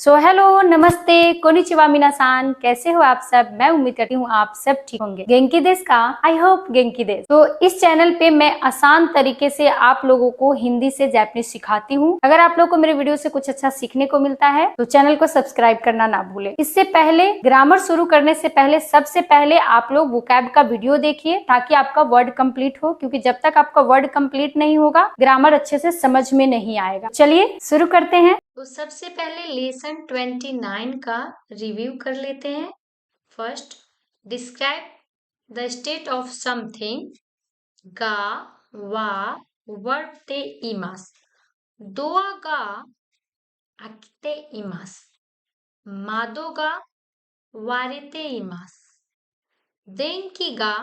Hello, नमस्ते, konnichiwa मिनासान, कैसे हो आप सब। मैं उम्मीद करती हूँ आप सब ठीक होंगे। गेंकी देश का आई होप गेंकी देश। तो इस चैनल पे मैं आसान तरीके से आप लोगों को हिंदी से जापानीज सिखाती हूँ। अगर आप लोगों को मेरे वीडियो से कुछ अच्छा सीखने को मिलता है तो चैनल को सब्सक्राइब करना ना भूले। इससे पहले ग्रामर शुरू करने से पहले सबसे पहले आप लोग वोकैब का वीडियो देखिए ताकि आपका वर्ड कंप्लीट हो, क्योंकि जब तक आपका वर्ड कंप्लीट नहीं होगा ग्रामर अच्छे से समझ में नहीं आएगा। चलिए शुरू करते हैं। तो सबसे पहले लेसन 29 का रिव्यू कर लेते हैं। First, describe the state of something. गा वा वर्ब ते इमास, दोआ गा आकिते इमास, मादो गा वारेते इमास, देंकी गा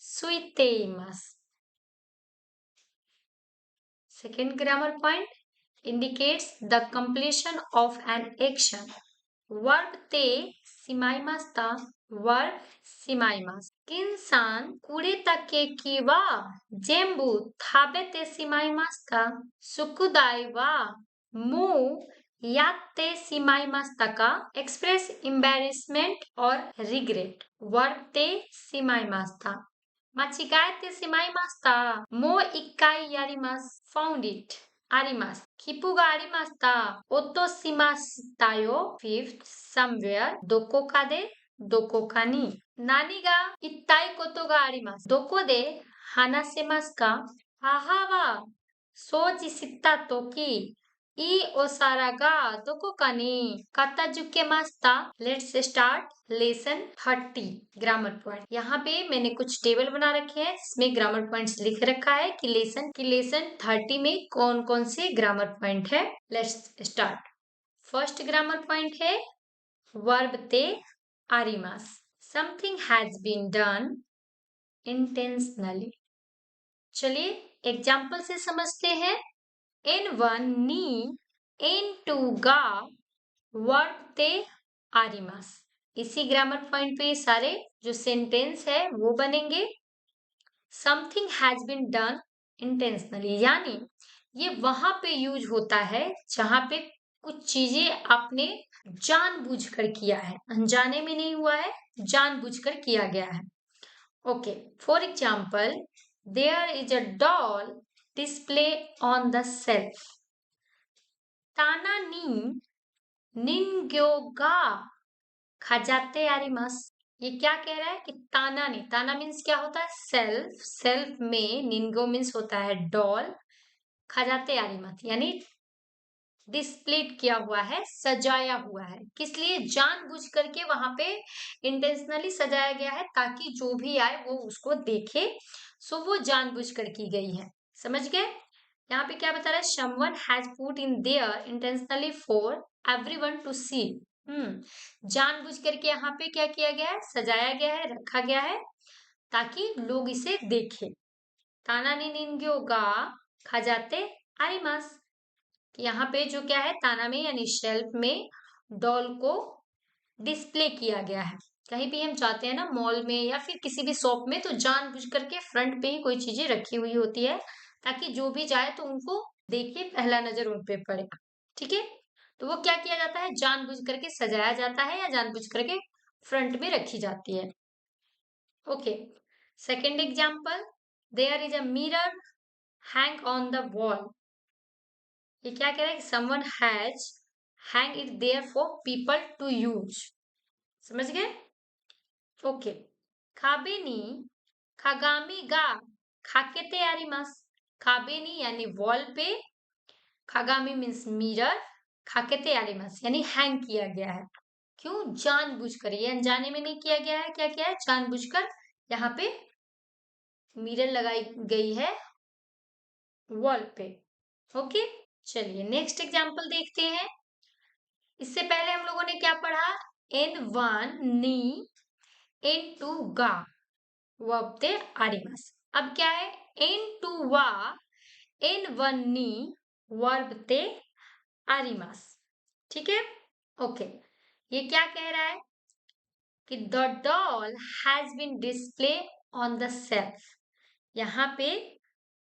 सुइते इमास। Second grammar point indicates the completion of an action. Verb te shimaimashita, verb shimaimasu. Kinsan kuretake ki wa zenbu tabete shimaimashita. Sukudai wa mou yatte shimaimashita ka express embarrassment or regret. Verb te shimaimashita. Machigayete shimaimashita. Mo ikkai yarimasu. Found it. Arimasu. Kipu ga arimashita. Oto shimashita yo. Fifth, somewhere. Doko ka de, doko ka ni. Nani ga ittai koto ga arimasu. Doko de hanasemasu ka? Haha wa souji shitta toki ii osara ga doko ka ni katazukemashita. Let's start lesson 30 grammar point. यहाँ पे मैंने कुछ table बना रखे हैं जिसमें grammar points लिख रखा है कि लेसन 30 में कौन कौन से ग्रामर पॉइंट है। Let's start. First grammar point है वर्ब ते आरिमास। Something has been done intentionally. चलिए एग्जाम्पल से समझते हैं। N1 नी, N2 गा, वर्ब ते आरिमास। इसी ग्रामर पॉइंट पे सारे जो सेंटेंस है वो बनेंगे। Something has been done intentionally, यानी ये वहां पे यूज होता है जहां पे कुछ चीजें आपने जानबूझकर किया है, अनजाने में नहीं हुआ है, जानबूझकर किया गया है। Okay, for example there is a doll display on the shelf. ताना नी निन्ग्यो गा खाजाते आरिमास। ये क्या कह रहा है कि ताना नहीं, ताना मीन्स क्या होता है सेल्फ, सेल्फ में निन्गो मीन्स होता है डॉल, खाजाते आरिमास यानी डिस्प्लेड किया हुआ है, सजाया हुआ है। किस लिए? जानबूझ करके वहां पे इंटेंशनली सजाया गया है ताकि जो भी आए वो उसको देखे। सो वो जानबूझ कर की गई है। समझ गए? यहाँ पे क्या बता रहा है? Someone has put in there intentionally for everyone to see. जानबूझ करके यहाँ पे क्या किया गया है? सजाया गया है, रखा गया है ताकि लोग इसे देखें। ताना निन्ग्यो गा खाजाते आरिमास। यहाँ पे जो क्या है ताना में यानी शेल्फ में डॉल को डिस्प्ले किया गया है। कहीं भी हम जाते हैं ना मॉल में या फिर किसी भी शॉप में, तो जानबूझ करके फ्रंट पे ही कोई चीजें रखी हुई होती है ताकि जो भी जाए तो उनको देखे, पहला नजर उन पे पड़े। ठीक है, तो वो क्या किया जाता है? जानबूझ करके सजाया जाता है या जानबूझ करके फ्रंट में रखी जाती है। Okay, second example, there is a mirror hang on the wall. ये क्या कह रहा है? Someone has hang it there for people to use. समझ गए? ओके, खाबे नी खागामी गा खाकेते आरिमास। खाबे नी यानी वॉल पे, खागामी मीन्स मिरर, खाकेते आरिमास यानी हैंग किया गया है। क्यों? जानबूझकर, ये अनजाने में नहीं किया गया है। क्या किया है? जानबूझकर यहाँ पे मिरर लगाई गई है वॉल पे। ओके, चलिए नेक्स्ट एग्जाम्पल देखते हैं। इससे पहले हम लोगों ने क्या पढ़ा? N1 नी, N2 गा, वर्ब ते आरिमास। अब क्या है? N2 वा, N1 नी, वर्ब ते आरिमास। ठीक है, ओके। ये क्या कह रहा है कि the doll has been display on the shelf. यहाँ पे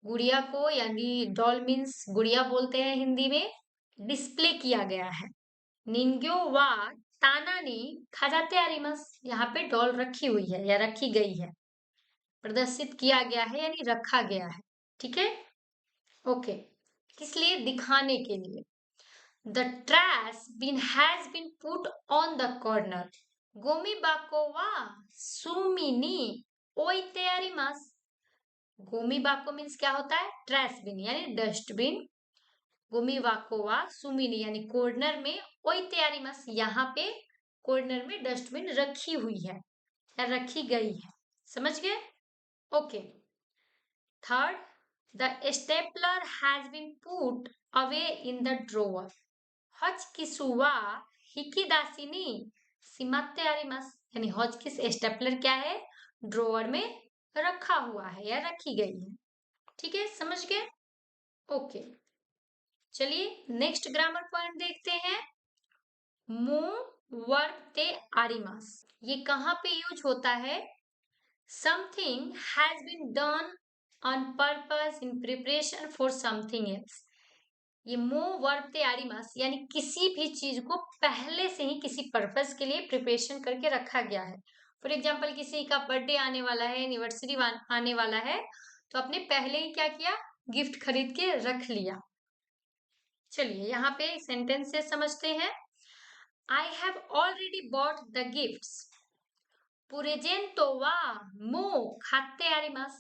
गुड़िया को यानी डॉल मीन्स गुड़िया बोलते हैं हिंदी में, डिस्प्ले किया गया है। निन्ग्यो वा ताना ni खाजाते आरिमस। यहाँ पे डॉल रखी हुई है या रखी गई है, प्रदर्शित किया गया है यानी रखा गया है। ठीक है, ओके। किस लिए? दिखाने के लिए। The trash bin has been put on the corner. गोमी बाको वा सुमिनी ओइते आरिमस। गोमी बाको मीन्स क्या होता है? ट्रैश बिन यानी डस्टबिन। गोमी बाको वा सुमिनी यानी कॉर्नर में, ओइते आरिमस यहाँ पे कॉर्नर में डस्टबिन रखी हुई है या रखी गई है। समझ गए? Okay. Third, the stapler has been put away in the drawer. हचकिसु वा हिकिदासिनी सिमाते आरिमस। यानी हॉचकिस स्टेपलर क्या है? ड्रॉवर में रखा हुआ है या रखी गई है। ठीक है, समझ गए? ओके, चलिए नेक्स्ट ग्रामर पॉइंट देखते हैं। मु वर्ब ते आरिमस, ये कहाँ पे यूज होता है? Something has been done on purpose in preparation for something else. ये मो वर्ब ते आरिमस यानी किसी भी चीज को पहले से ही किसी पर्पस के लिए प्रिपरेशन करके रखा गया है। फॉर एग्जाम्पल, किसी का बर्थडे आने वाला है, एनिवर्सरी आने वाला है, तो आपने पहले ही क्या किया? गिफ्ट खरीद के रख लिया। चलिए यहाँ पे सेंटेंस से समझते हैं। I have already bought the gifts. Purejentou wa mou खाते आरिमस।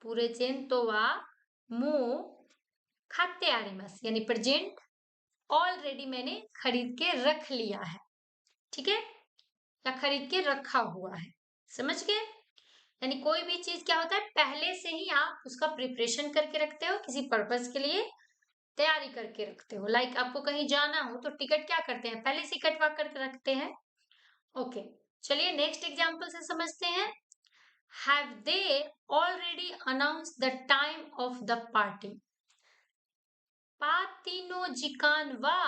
पुरेजेंटो वा मो खाते आरिमस यानी प्रेजेंट ऑलरेडी मैंने खरीद के रख लिया है। ठीक है, या खरीद के रखा हुआ है। समझ गए? यानी कोई भी चीज क्या होता है? पहले से ही आप उसका प्रिपरेशन करके रखते हो, किसी पर्पस के लिए तैयारी करके रखते हो। लाइक आपको कहीं जाना हो तो टिकट क्या करते हैं? पहले से कटवा करके रखते हैं। ओके, चलिए नेक्स्ट एग्जाम्पल से समझते हैं। Have they already announce the time of the party. पातिनो जिकान वा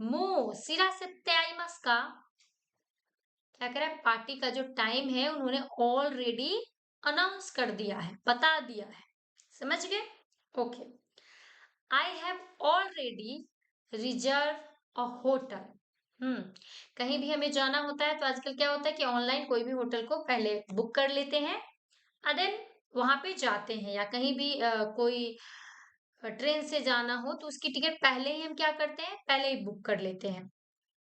मो सिरा सेत्ते आइमास का। क्या कह रहा है? पार्टी का जो टाइम है उन्होंने ऑलरेडी अनाउंस कर दिया है, बता दिया है। समझ गए? Okay. I have already reserve a hotel. कहीं भी हमें जाना होता है तो आजकल क्या होता है कि ऑनलाइन कोई भी होटल को पहले बुक कर लेते हैं, देन वहां पे जाते हैं। या कहीं भी कोई ट्रेन से जाना हो तो उसकी टिकट पहले ही हम क्या करते हैं? पहले ही बुक कर लेते हैं।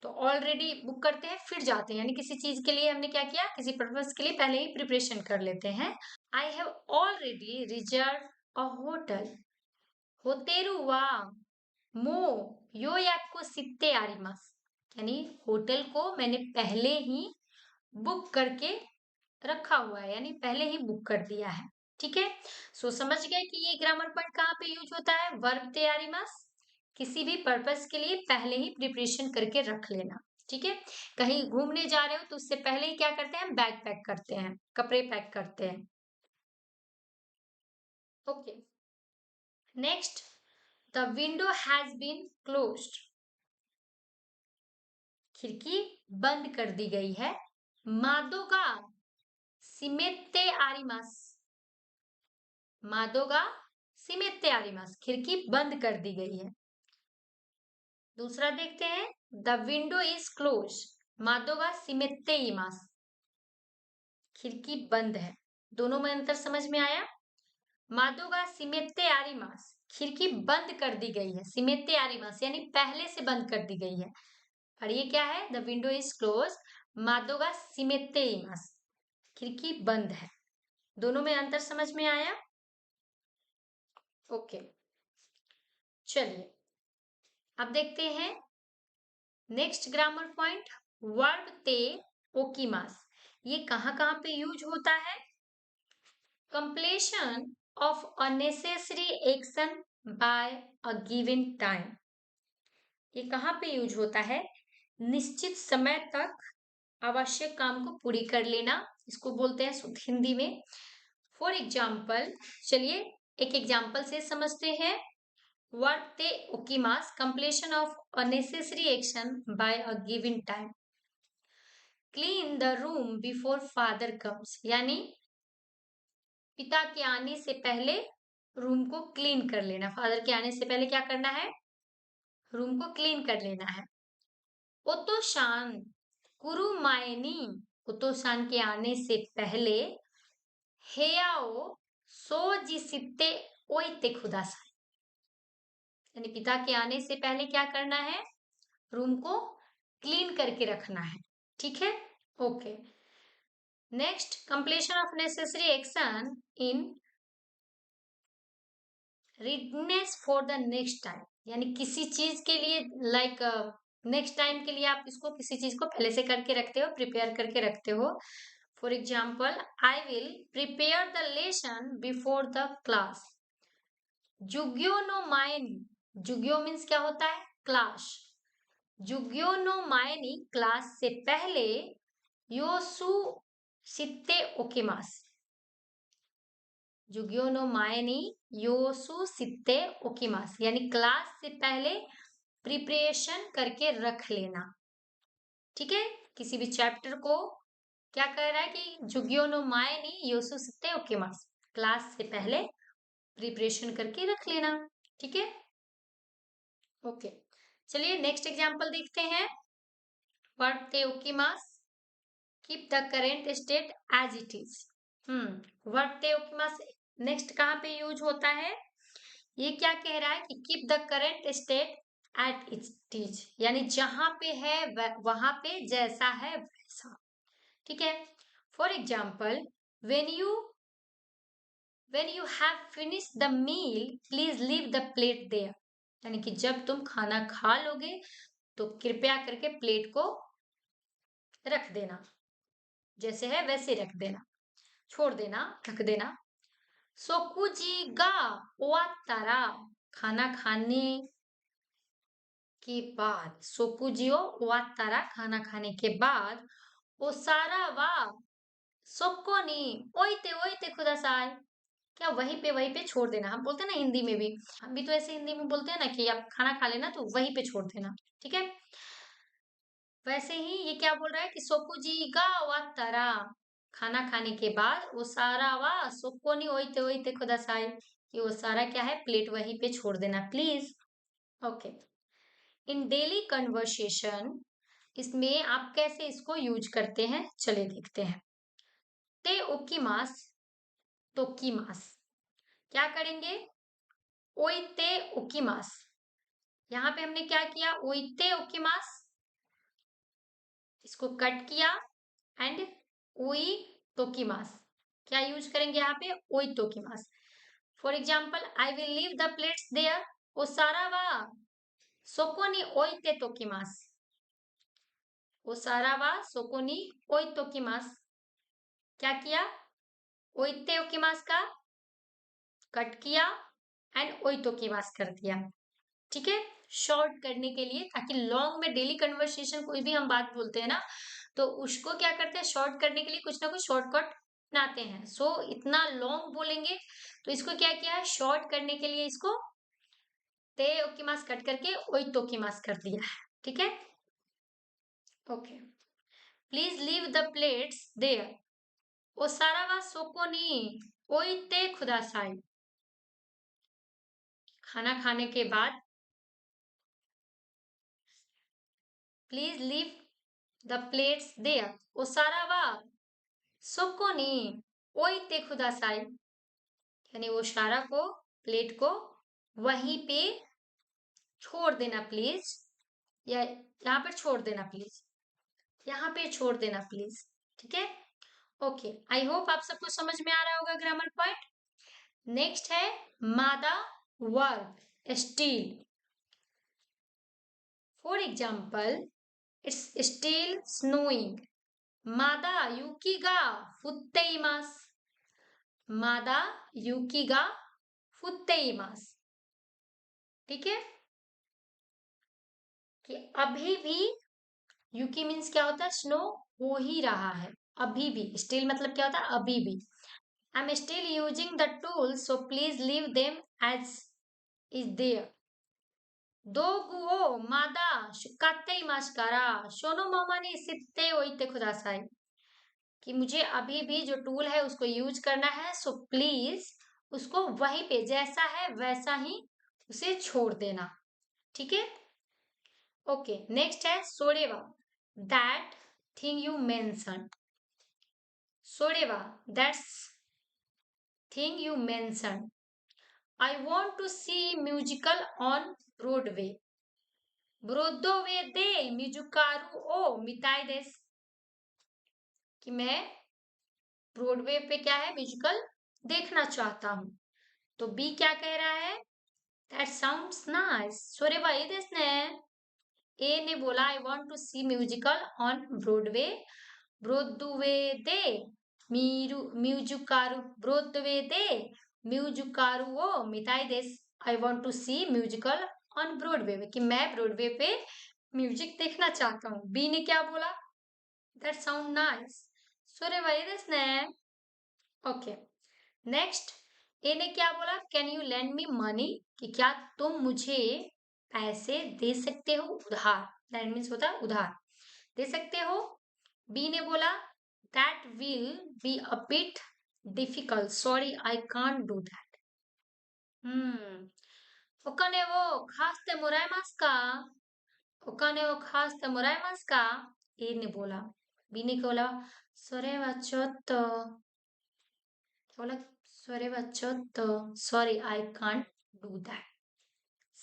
तो ऑलरेडी बुक करते हैं फिर जाते हैं, यानी किसी चीज के लिए हमने क्या किया? किसी पर्पज के लिए पहले ही प्रिपरेशन कर लेते हैं। I have already reserve a hotel होतेरु वा मो यो याको सित्ते आरिमास। यानी होटल को मैंने पहले ही बुक करके रखा हुआ है, यानी पहले ही बुक कर दिया है। ठीक है, सो समझ गए कि ये ग्रामर पॉइंट कहाँ पे यूज होता है? वर्ब ते आरिमास, किसी भी पर्पस के लिए पहले ही प्रिपरेशन करके रख लेना। ठीक है, कहीं घूमने जा रहे हो तो उससे पहले ही क्या करते हैं? बैग पैक करते हैं, कपड़े पैक करते हैं। Okay, next, the window has been closed. खिड़की बंद कर दी गई है। मादोगा सिमेते आरिमास। मादोगा सिमेते आरिमास, खिड़की बंद कर दी गई है। दूसरा देखते हैं। द विंडो इज क्लोज मादोगा सिमेते इमास। खिड़की बंद है। दोनों में अंतर समझ में आया? मादोगा सिमेते आरिमास, खिड़की बंद कर दी गई है। सिमेते आरिमास यानी पहले से बंद कर दी गई है। और ये क्या है? द विंडो इज क्लोज मादोगा सिमेते इमास, खिड़की बंद है। दोनों में अंतर समझ में आया? ओके, चलिए अब देखते हैं नेक्स्ट ग्रामर पॉइंट, वर्ब ते ओकीमास। ये कहाँ पे यूज होता है? Completion of unnecessary action by a given time. ये कहाँ पे यूज होता है? निश्चित समय तक आवश्यक काम को पूरी कर लेना, इसको बोलते हैं शुद्ध हिंदी में। फॉर एग्जाम्पल, चलिए एक एग्जाम्पल से समझते हैं। वर्ब ते ओकीमास, completion of a necessary action by a given time. Clean the room before father comes, यानी पिता के आने से पहले रूम को क्लीन कर लेना। फादर के आने से पहले क्या करना है? रूम को क्लीन कर लेना है। ओतोशान कुरुमायनी, ओतोशान के आने से पहले हेयाओ सोजिसिते ओइते खुदासाई, यानी पिता के आने से पहले क्या करना है, रूम को क्लीन करके रखना है। ठीक है, okay. Next, completion of necessary action in readiness for the next time, यानी किसी चीज के लिए लाइक नेक्स्ट टाइम के लिए आप इसको किसी चीज को पहले से करके रखते हो, प्रिपेयर करके रखते हो। For example, I will prepare the lesson before the class. जुग्यो नो मायनी, जुग्यो मीन्स क्या होता है, क्लास। जुग्यो नो मायनी, क्लास से पहले योसु सित्ते ओकेमास। जुग्यो नो मायनी योसु सित्ते ओकेमास, यानी क्लास से पहले प्रिपरेशन करके रख लेना। ठीक है, किसी भी चैप्टर को क्या कह रहा है कि जुग्यो नो मायनी योसु सित्ते ओकेमास, क्लास से पहले प्रिपरेशन करके रख लेना। ठीक है, ओके। चलिए नेक्स्ट एग्जांपल देखते हैं। वर्ब ते ओकेमास, keep the current state as it is. Verb ते ओकेमास नेक्स्ट कहाँ पे यूज होता है, ये क्या कह रहा है कि keep the current state at it is, यानी जहां पे है वहां पे जैसा है वैसा। ठीक है, for example, when you have finish the meal please leave the plate there, यानी कि जब तुम खाना खा लोगे तो कृपया करके प्लेट को रख देना, जैसे है वैसे रख देना, छोड़ देना, रख देना। सोकुजी गा ओवात्तारा, खाना खाने के बाद, सोकुजियो ओवात्तारा, खाना खाने के बाद, ओसारा वा सोक्को नी ओइते ओइते खुदासाई, क्या वहीं पे छोड़ देना। हम बोलते हैं ना हिंदी में भी, हम भी तो ऐसे हिंदी में बोलते हैं ना कि आप खाना खा लेना तो वहीं पे छोड़ देना। ठीक है, वैसे ही ये क्या बोल रहा है कि सोकुजी गा ओवात्तारा, खाना खाने के बाद, वो सारा वा सोको नी ओइते ओइते खुदासाई, कि वो सारा क्या है, प्लेट वहीं पे छोड़ देना please. Okay, in daily conversation, इसमें आप कैसे इसको यूज करते हैं चलिए देखते हैं। ते ओकीमास, तोकीमास, क्या करेंगे, ओइते ओकीमास, यहाँ पे हमने क्या किया, ओइते ओकीमास, इसको कट किया, एंड ओई तोकीमास, क्या यूज करेंगे यहाँ पे, ओई तोकीमास। For example, I will leave the plates there ओसारा वा सोको नी ओइते तोकीमास, ओसारा वा सोको नी ओई तोकीमास, क्या किया, ओइते ओकीमास का कट किया एंड ओई तोकीमास कर दिया। ठीक है, शॉर्ट करने के लिए, ताकि लॉन्ग में डेली कन्वर्सेशन कोई भी हम बात बोलते हैं ना, तो उसको क्या करते हैं, शॉर्ट करने के लिए कुछ ना कुछ शॉर्टकट बनाते हैं। सो इतना लॉन्ग बोलेंगे तो इसको क्या किया है, शॉर्ट करने के लिए इसको ते ओकीमास कट करके ओई तोकीमास कर दिया है। ठीक है, okay. Please leave the plates there ओसारा वा सोको नी ओइते खुदासाई, खाना खाने के बाद please leave the plates there ओसारा वा सोको नी ओइते खुदासाई, यानी वो सारा को, प्लेट को वहीं पे छोड़ देना प्लीज, या यहाँ पर छोड़ देना प्लीज, यहाँ पे छोड़ देना प्लीज। ठीक है, ओके। आई होप आप सबको समझ में आ रहा होगा ग्रामर पॉइंट। नेक्स्ट है मादा verb steel. For example, it's still snowing, मादा युकी गा फुत्ते इमास, मादा युकी गा फुत्ते इमास। ठीक है, कि अभी भी, युकी मीन्स क्या होता है, स्नो हो ही रहा है, अभी भी। स्टिल मतलब क्या होता है, अभी भी। I am still using the tool so please leave them as is there. दो गुओ मादा शुकाते इमास्कारा शोनो मामा ने सित्ते ओइते खुदासाई, कि मुझे अभी भी जो टूल है उसको यूज करना है, सो प्लीज उसको वहीं पे जैसा है वैसा ही उसे छोड़ देना। ठीक है, ओके, नेक्स्ट है सोरेवा, दैट थिंग यू मेंशन। सोरेवा, that's thing you mention. I want to see musical on Broadway. Broadway दे मिजुकारू ओ मिताई देस, कि मैं ब्रॉडवे पे क्या है म्यूजिकल देखना चाहता हूँ। तो बी क्या कह रहा है, दैट साउंड्स नाइस। सोरे भाई देस ने ए ने बोला I want to see musical on Broadway, Broadway दे म्यूजिकारू, ब्रोडवे दे म्यूजिकारू ओ मिताई देस। I want to see musical on Broadway, कि मैं ब्रॉडवे पे म्यूजिक देखना चाहता हूँ। बी ने क्या बोला, दैट साउंड नाइस। सोरे भाई देस ने ओके। नेक्स्ट ए ने क्या बोला, can you lend me money, कि क्या तुम मुझे पैसे दे सकते हो, उधार, लैंड मीन्स होता है उधार, दे सकते हो। बी ने बोला that will be a bit difficult, sorry I can't do that. ओकाने वो खास ते मोराइमास का, ओकाने वो खास ते मोराइमास का, ए ने बोला। बी ने बोला सोरे वा चोत्तो, बोला सॉरी बच्चों, तो sorry I can't do that.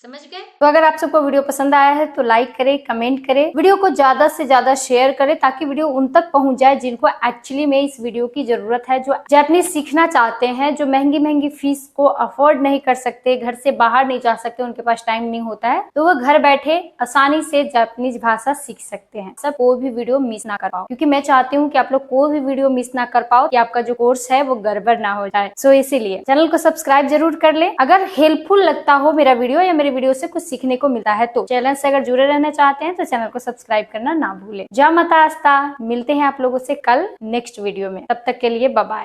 समझ गए। तो अगर आप सबको वीडियो पसंद आया है तो लाइक करें, कमेंट करें, वीडियो को ज्यादा से ज्यादा शेयर करें ताकि वीडियो उन तक पहुंच जाए जिनको एक्चुअली में इस वीडियो की जरूरत है, जो जापानीज सीखना चाहते हैं, जो महंगी महंगी फीस को अफोर्ड नहीं कर सकते, घर से बाहर नहीं जा सकते, उनके पास टाइम नहीं होता है, तो वो घर बैठे आसानी से जापानीज भाषा सीख सकते हैं। सब कोई भी वीडियो मिस ना कर पाओ, क्योंकि मैं चाहती हूँ कि आप लोग कोई भी वीडियो मिस ना कर पाओ, कि आपका जो कोर्स है वो गड़बड़ ना हो जाए। सो इसीलिए चैनल को सब्सक्राइब जरूर कर ले। अगर हेल्पफुल लगता हो मेरा वीडियो या मेरे वीडियो से कुछ सीखने को मिलता है तो चैनल से अगर जुड़े रहना चाहते हैं तो चैनल को सब्सक्राइब करना ना भूलें। जा मता आस्ता, मिलते हैं आप लोगों से कल नेक्स्ट वीडियो में, तब तक के लिए बाय बाय।